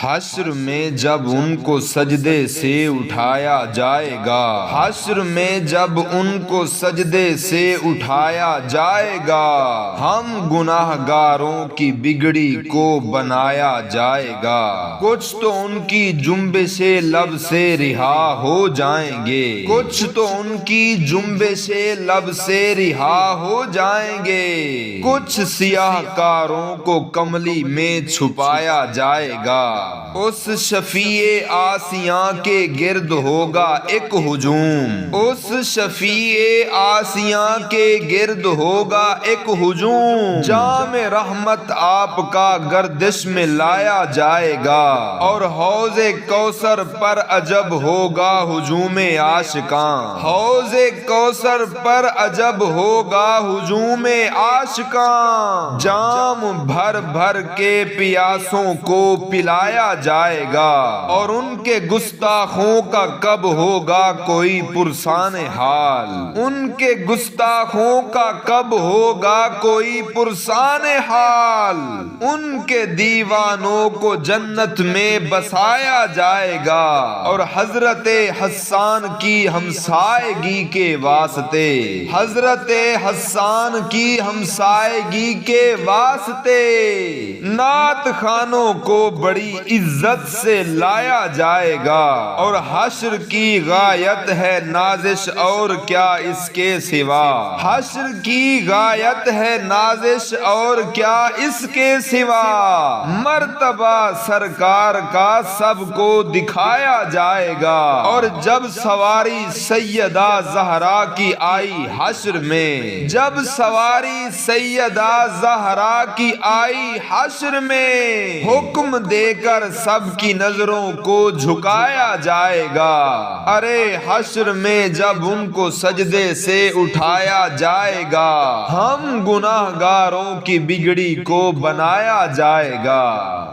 حشر میں جب ان کو سجدے سے اٹھایا جائے گا، حشر میں جب ان کو سجدے سے اٹھایا جائے گا، ہم گناہ گاروں کی بگڑی کو بنایا جائے گا۔ کچھ تو ان کی جنبش لب سے رہا ہو جائیں گے، کچھ تو ان کی جنبش لب سے رہا ہو جائیں گے، کچھ سیاہ کاروں کو کملی میں چھپایا جائے گا۔ اس شفیع آسیاں کے گرد ہوگا ایک ہجوم، اس شفیع آسیاں کے گرد ہوگا ایک ہجوم، جام رحمت آپ کا گردش میں لایا جائے گا، اور حوض کوثر پر عجب ہوگا ہجوم عاشقاں، حوض کوثر پر عجب ہوگا ہجوم عاشقاں، جام بھر بھر کے پیاسوں کو پلایا جائے گا، اور ان کے گستاخوں کا کب ہوگا کوئی پرسان حال، ان کے گستاخوں کا کب ہوگا کوئی پرسان حال، ان کے دیوانوں کو جنت میں بسایا جائے گا، اور حضرت حسان کی ہمسائیگی کے واسطے، حضرت حسان کی ہمسائیگی کے واسطے نعت خوانوں کو بڑی عزت سے لایا جائے گا، اور حشر کی غایت ہے نازش اور کیا اس کے سوا، حشر کی غایت ہے نازش اور کیا اس کے سوا، مرتبہ سرکار کا سب کو دکھایا جائے گا، اور جب سواری سیدہ زہرا کی آئی حشر میں، جب سواری سیدہ زہرا کی آئی حشر میں، حکم دے کر سب کی نظروں کو جھکایا جائے گا، ارے حشر میں جب ان کو سجدے سے اٹھایا جائے گا، ہم گناہ گاروں کی بگڑی کو بنایا جائے گا۔